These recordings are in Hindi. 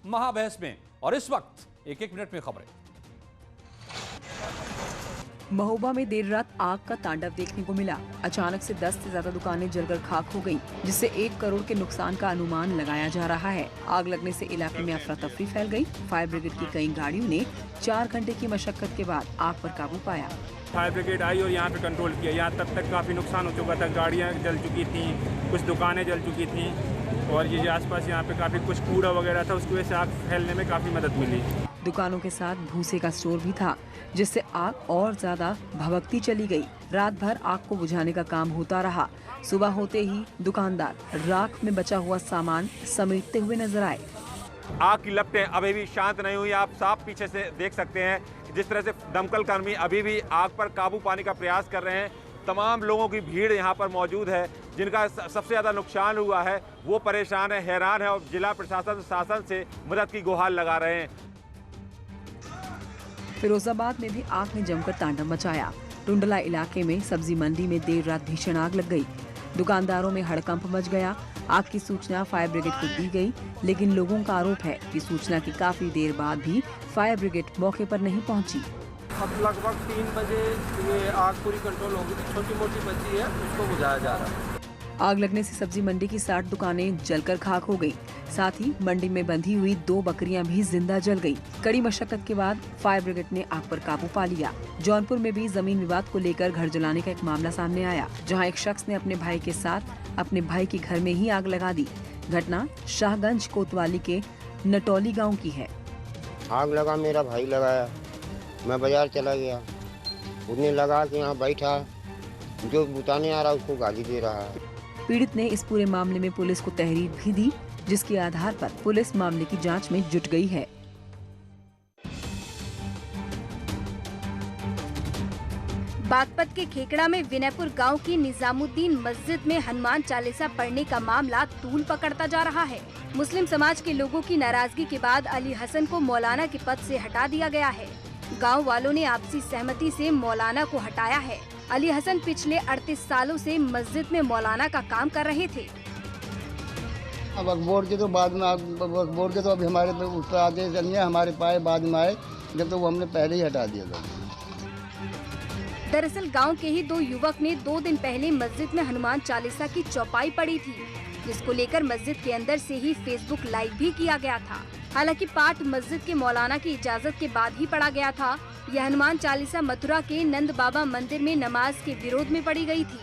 महाबहस में। और इस वक्त एक एक मिनट में खबरें। महोबा में देर रात आग का तांडव देखने को मिला। अचानक से 10 से ज्यादा दुकानें जलकर खाक हो गईं, जिससे 1 करोड़ के नुकसान का अनुमान लगाया जा रहा है। आग लगने से इलाके में अफरा तफरी फैल गई। फायर ब्रिगेड की कई गाड़ियों ने 4 घंटे की मशक्कत के बाद आग पर काबू पाया। फायर ब्रिगेड आई और यहाँ पे कंट्रोल किया। यहाँ तक काफी नुकसान हो चुका था। गाड़ियाँ जल चुकी थी, कुछ दुकानें जल चुकी थी और ये आसपास यहाँ पे काफी कुछ कूड़ा वगैरह था, उसकी वजह से आग फैलने में काफी मदद मिली। दुकानों के साथ भूसे का स्टोर भी था, जिससे आग और ज्यादा भभकती चली गई। रात भर आग को बुझाने का काम होता रहा। सुबह होते ही दुकानदार राख में बचा हुआ सामान समेटते हुए नजर आए। आग की लपटें अभी भी शांत नहीं हुई। आप साफ पीछे से देख सकते हैं जिस तरह से दमकल कर्मी अभी भी आग पर काबू पाने का प्रयास कर रहे हैं। तमाम लोगों की भीड़ यहाँ पर मौजूद है। जिनका सबसे ज़्यादा नुकसान हुआ है वो परेशान है, हैरान है और जिला प्रशासन शासन से मदद की गुहार लगा रहे हैं। फिरोजाबाद में भी आग ने जमकर तांडव मचाया। टुंडला इलाके में सब्जी मंडी में देर रात भीषण आग लग गई। दुकानदारों में हड़कंप मच गया। आग की सूचना फायर ब्रिगेड को दी गई, लेकिन लोगों का आरोप है कि सूचना की काफी देर बाद भी फायर ब्रिगेड मौके पर नहीं पहुंची। अब लगभग 3 बजे ये आग पूरी कंट्रोल होगी। छोटी मोटी बची है, उसको बुझाया जा रहा है। आग लगने से सब्जी मंडी की 60 दुकानें जलकर खाक हो गईं। साथ ही मंडी में बंधी हुई 2 बकरियां भी जिंदा जल गईं। कड़ी मशक्कत के बाद फायर ब्रिगेड ने आग पर काबू पा लिया। जौनपुर में भी जमीन विवाद को लेकर घर जलाने का एक मामला सामने आया, जहां एक शख्स ने अपने भाई के साथ अपने भाई के घर में ही आग लगा दी। घटना शाहगंज कोतवाली के नटौली गाँव की है। आग लगा, मेरा भाई लगाया, मैं बाजार चला गया। उसने लगा के यहाँ बैठा, जो बुताने आ रहा उसको गाली दे रहा है। पीड़ित ने इस पूरे मामले में पुलिस को तहरीर भी दी, जिसके आधार पर पुलिस मामले की जांच में जुट गई है। बागपत के खेकड़ा में विनयपुर गांव की निजामुद्दीन मस्जिद में हनुमान चालीसा पढ़ने का मामला तूल पकड़ता जा रहा है। मुस्लिम समाज के लोगों की नाराजगी के बाद अली हसन को मौलाना के पद से हटा दिया गया है। गांव वालों ने आपसी सहमति से मौलाना को हटाया है। अली हसन पिछले 38 सालों से मस्जिद में मौलाना का काम कर रहे थे। अब बोर्ड के तो बाद में बोर्ड के तो अभी हमारे उस पर आदेश नहीं है, हमारे पाए बाद में आए, जब तो वो हमने पहले ही हटा दिया था। दरअसल गांव के ही 2 युवक ने 2 दिन पहले मस्जिद में हनुमान चालीसा की चौपाई पड़ी थी, जिसको लेकर मस्जिद के अंदर से ही फेसबुक लाइव भी किया गया था। हालांकि पाठ मस्जिद के मौलाना की इजाजत के बाद ही पढ़ा गया था। यह हनुमान चालीसा मथुरा के नंद बाबा मंदिर में नमाज के विरोध में पढ़ी गई थी।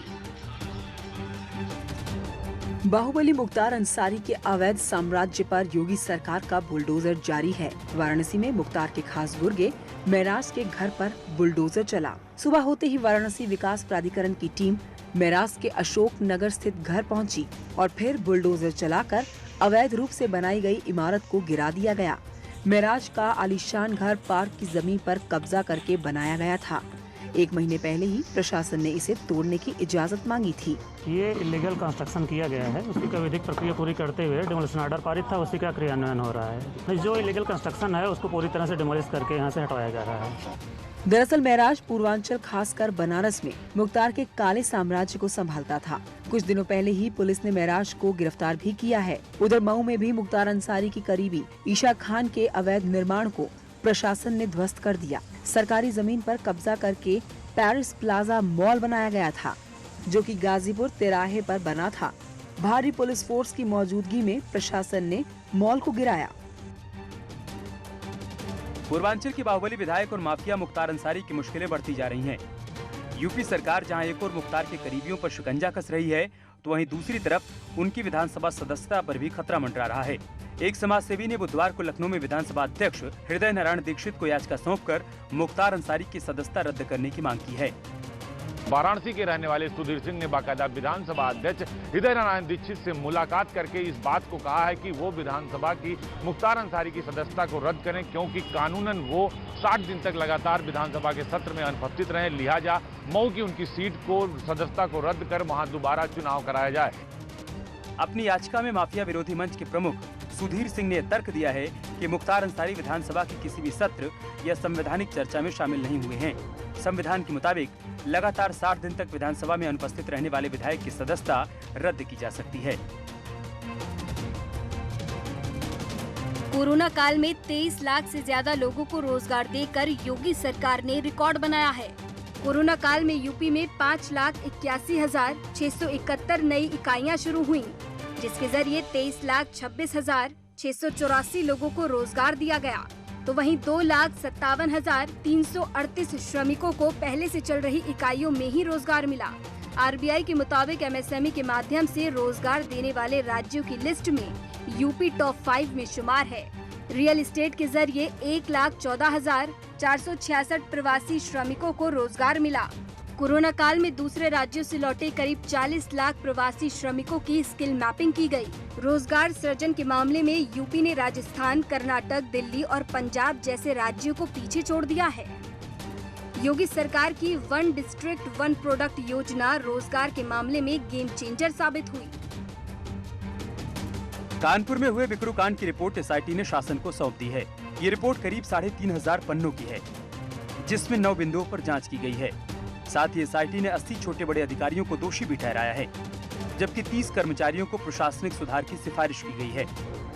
बाहुबली मुख्तार अंसारी के अवैध साम्राज्य पर योगी सरकार का बुलडोजर जारी है। वाराणसी में मुख्तार के खास गुर्गे मेराज के घर पर बुलडोजर चला। सुबह होते ही वाराणसी विकास प्राधिकरण की टीम मेराज के अशोक नगर स्थित घर पहुंची और फिर बुलडोजर चलाकर अवैध रूप से बनाई गई इमारत को गिरा दिया गया। मेराज का आलीशान घर पार्क की जमीन पर कब्जा करके बनाया गया था। 1 महीने पहले ही प्रशासन ने इसे तोड़ने की इजाजत मांगी थी। ये इलीगल कंस्ट्रक्शन किया गया है, उसकी विधिक प्रक्रिया पूरी करते हुए डिमोलिशन ऑर्डर पारित था, उसी का क्रियान्वयन हो रहा है। जो इलीगल कंस्ट्रक्शन है उसको पूरी तरह से डिमोलिश करके यहाँ से हटवाया जा रहा है। दरअसल मेराज पूर्वांचल खासकर बनारस में मुख्तार के काले साम्राज्य को संभालता था। कुछ दिनों पहले ही पुलिस ने मेराज को गिरफ्तार भी किया है। उधर मऊ में भी मुख्तार अंसारी की करीबी ईशा खान के अवैध निर्माण को प्रशासन ने ध्वस्त कर दिया। सरकारी जमीन पर कब्जा करके पेरिस प्लाजा मॉल बनाया गया था, जो कि गाजीपुर तिराहे पर बना था। भारी पुलिस फोर्स की मौजूदगी में प्रशासन ने मॉल को गिराया। पूर्वांचल के बाहुबली विधायक और माफिया मुख्तार अंसारी की मुश्किलें बढ़ती जा रही हैं। यूपी सरकार जहां एक और मुख्तार के करीबियों पर शिकंजा कस रही है, तो वहीं दूसरी तरफ उनकी विधानसभा सदस्यता पर भी खतरा मंडरा रहा है। एक समाजसेवी ने बुधवार को लखनऊ में विधानसभा अध्यक्ष हृदय नारायण दीक्षित को याचिका सौंपकर मुख्तार अंसारी की सदस्यता रद्द करने की मांग की है। वाराणसी के रहने वाले सुधीर सिंह ने बाकायदा विधानसभा अध्यक्ष हृदय नारायण दीक्षित से मुलाकात करके इस बात को कहा है कि वो विधानसभा की मुख्तार अंसारी की सदस्यता को रद्द करें, क्योंकि कानूनन वो 60 दिन तक लगातार विधानसभा के सत्र में अनुपस्थित रहे। लिहाजा मऊ की उनकी सीट को सदस्यता को रद्द कर वहां दोबारा चुनाव कराया जाए। अपनी याचिका में माफिया विरोधी मंच के प्रमुख सुधीर सिंह ने तर्क दिया है कि मुख्तार अंसारी विधानसभा के किसी भी सत्र या संवैधानिक चर्चा में शामिल नहीं हुए हैं। संविधान के मुताबिक लगातार 60 दिन तक विधानसभा में अनुपस्थित रहने वाले विधायक की सदस्यता रद्द की जा सकती है। कोरोना काल में 23 लाख से ज्यादा लोगों को रोजगार देकर योगी सरकार ने रिकॉर्ड बनाया है। कोरोना काल में यूपी में 5,81,671 नई इकाइयां शुरू हुई, जिसके जरिए 23,26,684 लोगों को रोजगार दिया गया। तो वहीं 2,57,338 श्रमिकों को पहले से चल रही इकाइयों में ही रोजगार मिला। आरबीआई के मुताबिक एमएसएमई के माध्यम से रोजगार देने वाले राज्यों की लिस्ट में यूपी टॉप 5 में शुमार है। रियल एस्टेट के जरिए 1,14,466 प्रवासी श्रमिकों को रोजगार मिला। कोरोना काल में दूसरे राज्यों से लौटे करीब 40 लाख प्रवासी श्रमिकों की स्किल मैपिंग की गई। रोजगार सृजन के मामले में यूपी ने राजस्थान, कर्नाटक, दिल्ली और पंजाब जैसे राज्यों को पीछे छोड़ दिया है। योगी सरकार की वन डिस्ट्रिक्ट वन प्रोडक्ट योजना रोजगार के मामले में गेम चेंजर साबित हुई। कानपुर में हुए बिकरू कांड की रिपोर्ट एसआईटी ने शासन को सौंप दी है। ये रिपोर्ट करीब 3,500 पन्नों की है, जिसमें 9 बिंदुओं पर जांच की गई है। साथ ही एसआईटी ने 80 छोटे बड़े अधिकारियों को दोषी भी ठहराया है, जबकि 30 कर्मचारियों को प्रशासनिक सुधार की सिफारिश की गई है।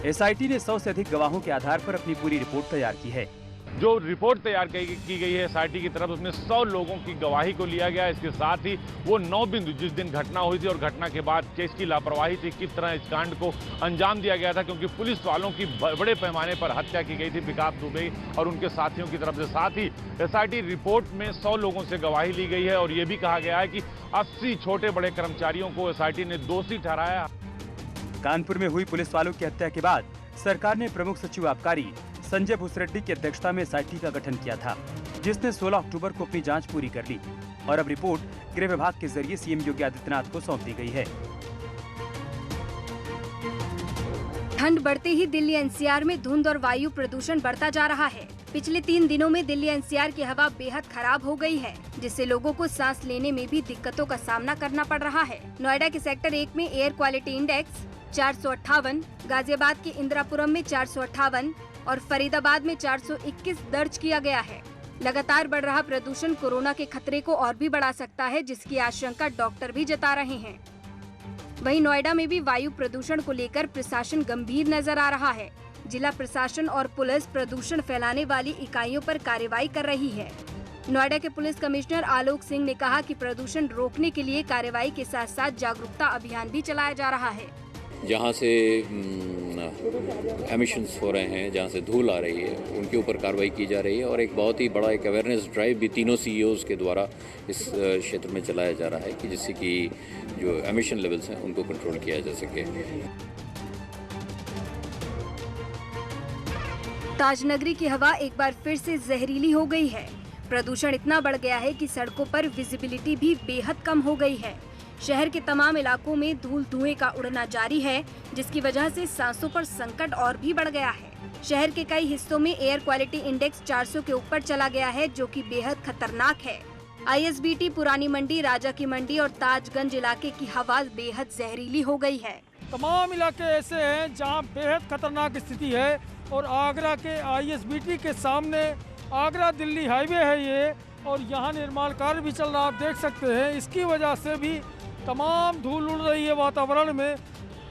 एसआईटी ने 100 से अधिक गवाहों के आधार पर अपनी पूरी रिपोर्ट तैयार की है। जो रिपोर्ट तैयार की गई है एसआईटी की तरफ, उसमें 100 लोगों की गवाही को लिया गया। इसके साथ ही वो 9 बिंदु जिस दिन घटना हुई थी और घटना के बाद किसकी लापरवाही थी, किस तरह इस कांड को अंजाम दिया गया था, क्योंकि पुलिस वालों की बड़े पैमाने पर हत्या की गई थी विकास दुबे और उनके साथियों की तरफ से। साथ ही एसआईटी रिपोर्ट में 100 लोगों से गवाही ली गई है और ये भी कहा गया है कि 80 छोटे बड़े कर्मचारियों को एसआईटी ने दोषी ठहराया। कानपुर में हुई पुलिस वालों की हत्या के बाद सरकार ने प्रमुख सचिव आबकारी संजय भूसरेड्डी की अध्यक्षता में एसआईटी का गठन किया था, जिसने 16 अक्टूबर को अपनी जांच पूरी कर ली और अब रिपोर्ट गृह विभाग के जरिए सीएम योगी आदित्यनाथ को सौंप दी गई है। ठंड बढ़ते ही दिल्ली एनसीआर में धुंध और वायु प्रदूषण बढ़ता जा रहा है। पिछले 3 दिनों में दिल्ली एनसीआर की हवा बेहद खराब हो गई है, जिससे लोगों को सांस लेने में भी दिक्कतों का सामना करना पड़ रहा है। नोएडा के सेक्टर 1 में एयर क्वालिटी इंडेक्स 458, गाजियाबाद के इंदिरापुरम में 458 और फरीदाबाद में 421 दर्ज किया गया है। लगातार बढ़ रहा प्रदूषण कोरोना के खतरे को और भी बढ़ा सकता है, जिसकी आशंका डॉक्टर भी जता रहे हैं। वहीं नोएडा में भी वायु प्रदूषण को लेकर प्रशासन गंभीर नजर आ रहा है। जिला प्रशासन और पुलिस प्रदूषण फैलाने वाली इकाइयों पर कार्रवाई कर रही है। नोएडा के पुलिस कमिश्नर आलोक सिंह ने कहा कि प्रदूषण रोकने के लिए कार्रवाई के साथ साथ जागरूकता अभियान भी चलाया जा रहा है। जहाँ से एमिशंस हो रहे हैं, जहाँ से धूल आ रही है, उनके ऊपर कार्रवाई की जा रही है और एक बहुत ही बड़ा एक अवेयरनेस ड्राइव भी तीनों सीईओज़ के द्वारा इस क्षेत्र में चलाया जा रहा है कि जिससे कि जो एमिशन लेवल्स हैं उनको कंट्रोल किया जा सके। ताजनगरी की हवा एक बार फिर से जहरीली हो गई है। प्रदूषण इतना बढ़ गया है कि सड़कों पर विजिबिलिटी भी बेहद कम हो गई है। शहर के तमाम इलाकों में धूल धुएं का उड़ना जारी है, जिसकी वजह से सांसों पर संकट और भी बढ़ गया है। शहर के कई हिस्सों में एयर क्वालिटी इंडेक्स 400 के ऊपर चला गया है, जो कि बेहद खतरनाक है। आईएसबीटी, पुरानी मंडी, राजा की मंडी और ताजगंज इलाके की हवा बेहद जहरीली हो गई है। तमाम इलाके ऐसे हैं जहां बेहद खतरनाक स्थिति है और आगरा के आईएसबीटी के सामने आगरा दिल्ली हाईवे है ये, और यहाँ निर्माण कार्य भी चल रहा, आप देख सकते हैं। इसकी वजह से भी तमाम धूल उड़ रही है वातावरण में।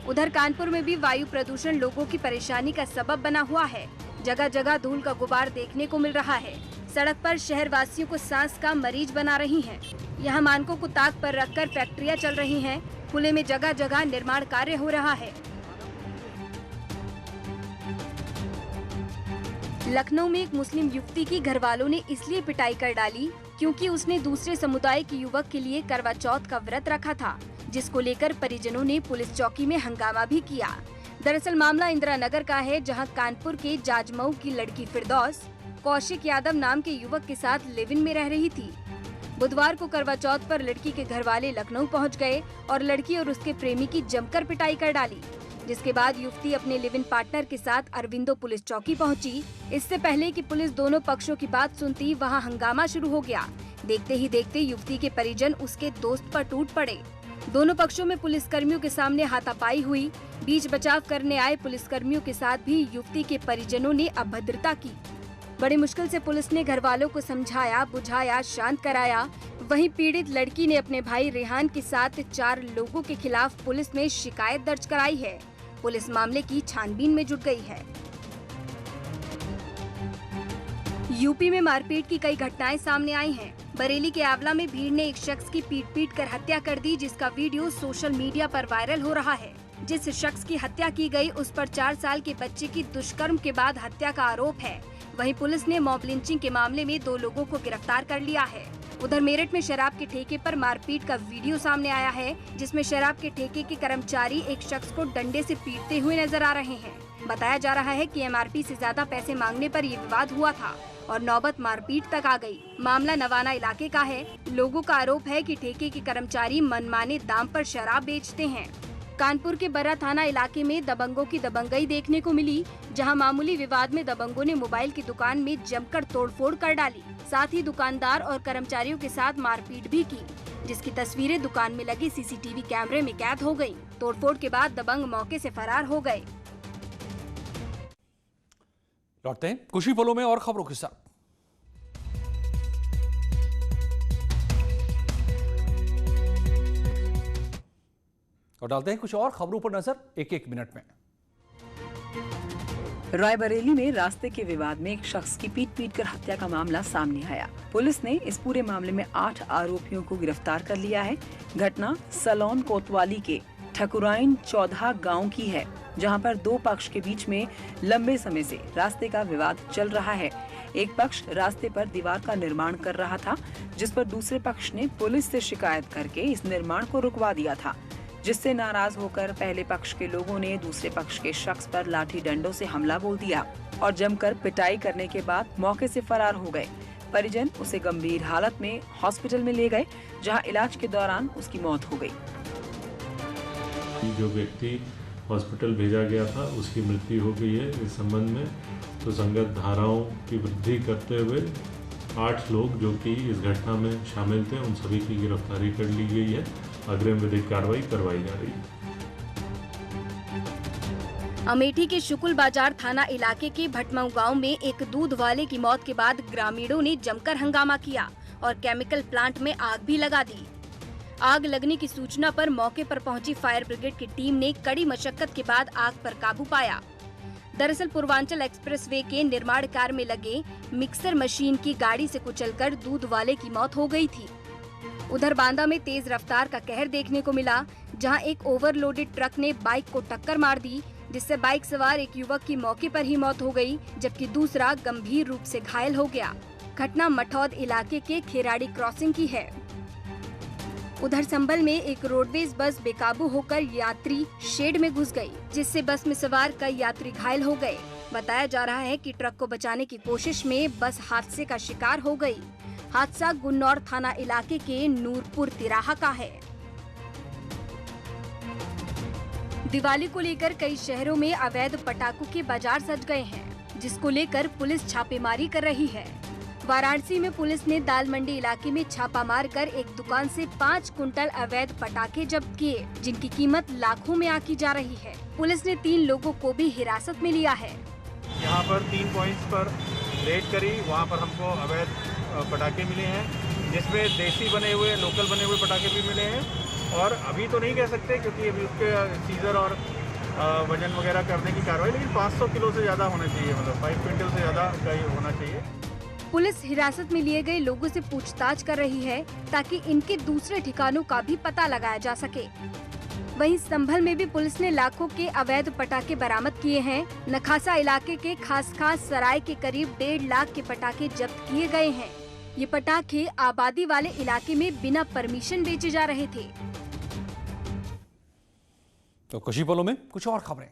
उधर कानपुर में भी वायु प्रदूषण लोगों की परेशानी का सबब बना हुआ है। जगह जगह धूल का गुबार देखने को मिल रहा है। सड़क पर शहर वासियों को सांस का मरीज बना रही हैं। यहाँ मानकों को ताक पर रखकर फैक्ट्रियाँ चल रही हैं। खुले में जगह जगह निर्माण कार्य हो रहा है। लखनऊ में एक मुस्लिम युवती की घरवालों ने इसलिए पिटाई कर डाली क्योंकि उसने दूसरे समुदाय के युवक के लिए करवा चौथ का व्रत रखा था, जिसको लेकर परिजनों ने पुलिस चौकी में हंगामा भी किया। दरअसल मामला इंदिरा नगर का है, जहां कानपुर के जाजमऊ की लड़की फिरदौस कौशिक यादव नाम के युवक के साथ लिव इन में रह रही थी। बुधवार को करवा चौथ पर लड़की के घरवाले लखनऊ पहुंच गए और लड़की और उसके प्रेमी की जमकर पिटाई कर डाली, जिसके बाद युवती अपने लिव इन पार्टनर के साथ अरविंदो पुलिस चौकी पहुंची। इससे पहले कि पुलिस दोनों पक्षों की बात सुनती, वहां हंगामा शुरू हो गया। देखते ही देखते युवती के परिजन उसके दोस्त पर टूट पड़े। दोनों पक्षों में पुलिसकर्मियों के सामने हाथापाई हुई। बीच बचाव करने आए पुलिसकर्मियों के साथ भी युवती के परिजनों ने अभद्रता की। बड़ी मुश्किल से पुलिस ने घरवालों को समझाया, बुझाया, शांत कराया। वहीं पीड़ित लड़की ने अपने भाई रेहान के साथ 4 लोगों के खिलाफ पुलिस में शिकायत दर्ज कराई है। पुलिस मामले की छानबीन में जुट गई है। यूपी में मारपीट की कई घटनाएं सामने आई हैं। बरेली के आंवला में भीड़ ने एक शख्स की पीट कर हत्या कर दी, जिसका वीडियो सोशल मीडिया पर वायरल हो रहा है। जिस शख्स की हत्या की गई, उस पर 4 साल के बच्चे की दुष्कर्म के बाद हत्या का आरोप है। वहीं पुलिस ने मॉब लिंचिंग के मामले में 2 लोगों को गिरफ्तार कर लिया है। उधर मेरठ में शराब के ठेके पर मारपीट का वीडियो सामने आया है, जिसमें शराब के ठेके के कर्मचारी एक शख्स को डंडे से पीटते हुए नजर आ रहे हैं। बताया जा रहा है कि एमआरपी से ज्यादा पैसे मांगने पर ये विवाद हुआ था और नौबत मारपीट तक आ गई। मामला नवाना इलाके का है। लोगों का आरोप है कि ठेके के कर्मचारी मनमाने दाम पर शराब बेचते हैं। कानपुर के बरा थाना इलाके में दबंगों की दबंगई देखने को मिली, जहां मामूली विवाद में दबंगों ने मोबाइल की दुकान में जमकर तोड़फोड़ कर डाली। साथ ही दुकानदार और कर्मचारियों के साथ मारपीट भी की, जिसकी तस्वीरें दुकान में लगे सीसीटीवी कैमरे में कैद हो गयी। तोड़फोड़ के बाद दबंग मौके से फरार हो गए। लौटते हैं कुछ ही पलों में और खबरों के साथ। और डालते हैं कुछ और खबरों पर नजर एक मिनट में। रायबरेली में रास्ते के विवाद में एक शख्स की पीट कर हत्या का मामला सामने आया। पुलिस ने इस पूरे मामले में 8 आरोपियों को गिरफ्तार कर लिया है। घटना सलोन कोतवाली के ठकुराइन चौधा गांव की है, जहां पर 2 पक्ष के बीच में लंबे समय से रास्ते का विवाद चल रहा है। एक पक्ष रास्ते पर दीवार का निर्माण कर रहा था, जिस पर दूसरे पक्ष ने पुलिस से शिकायत करके इस निर्माण को रुकवा दिया था, जिससे नाराज होकर पहले पक्ष के लोगों ने दूसरे पक्ष के शख्स पर लाठी डंडों से हमला बोल दिया और जमकर पिटाई करने के बाद मौके से फरार हो गए। परिजन उसे गंभीर हालत में हॉस्पिटल में ले गए, जहां इलाज के दौरान उसकी मौत हो गई। जो व्यक्ति हॉस्पिटल भेजा गया था उसकी मृत्यु हो गई है। इस संबंध में तो संगत धाराओं की वृद्धि करते हुए 8 लोग जो कि इस घटना में शामिल थे, उन सभी की गिरफ्तारी कर ली गई है। अग्रिम विधिक कार्रवाई करवाई जा रही है। अमेठी के शुकुल बाजार थाना इलाके के भटमऊ गांव में एक दूध वाले की मौत के बाद ग्रामीणों ने जमकर हंगामा किया और केमिकल प्लांट में आग भी लगा दी। आग लगने की सूचना पर मौके पर पहुंची फायर ब्रिगेड की टीम ने कड़ी मशक्कत के बाद आग पर काबू पाया। दरअसल पूर्वांचल एक्सप्रेसवे के निर्माण कार्य में लगे मिक्सर मशीन की गाड़ी से कुचलकर दूध वाले की मौत हो गई थी। उधर बांदा में तेज रफ्तार का कहर देखने को मिला, जहां एक ओवरलोडेड ट्रक ने बाइक को टक्कर मार दी, जिससे बाइक सवार एक युवक की मौके पर ही मौत हो गई, जबकि दूसरा गंभीर रूप से घायल हो गया। घटना मठौद इलाके के खेराड़ी क्रॉसिंग की है। उधर संभल में एक रोडवेज बस बेकाबू होकर यात्री शेड में घुस गई, जिससे बस में सवार कई यात्री घायल हो गए। बताया जा रहा है कि ट्रक को बचाने की कोशिश में बस हादसे का शिकार हो गई। हादसा गुन्नौर थाना इलाके के नूरपुर तिराहा का है। दिवाली को लेकर कई शहरों में अवैध पटाखों के बाजार सज गए हैं, जिसको लेकर पुलिस छापेमारी कर रही है। वाराणसी में पुलिस ने दाल मंडी इलाके में छापा मारकर एक दुकान से 5 कुंटल अवैध पटाखे जब्त किए, जिनकी कीमत लाखों में आंकी जा रही है। पुलिस ने 3 लोगों को भी हिरासत में लिया है। यहाँ पर 3 पॉइंट्स पर रेड करी, वहाँ पर हमको अवैध पटाखे मिले हैं, जिसमें देसी बने हुए लोकल बने हुए पटाखे भी मिले हैं। और अभी तो नहीं कह सकते क्योंकि अभी उसके सीजर और वजन वगैरह करने की कार्रवाई, लेकिन 500 किलो से ज़्यादा होना चाहिए, मतलब 5 क्विंटल से ज़्यादा का ही होना चाहिए। पुलिस हिरासत में लिए गए लोगों से पूछताछ कर रही है, ताकि इनके दूसरे ठिकानों का भी पता लगाया जा सके। वहीं संभल में भी पुलिस ने लाखों के अवैध पटाखे बरामद किए हैं। नखासा इलाके के खास सराय के करीब 1.5 लाख के पटाखे जब्त किए गए हैं। ये पटाखे आबादी वाले इलाके में बिना परमिशन बेचे जा रहे थे। तो कुछ ही पलों में कुछ और खबरें।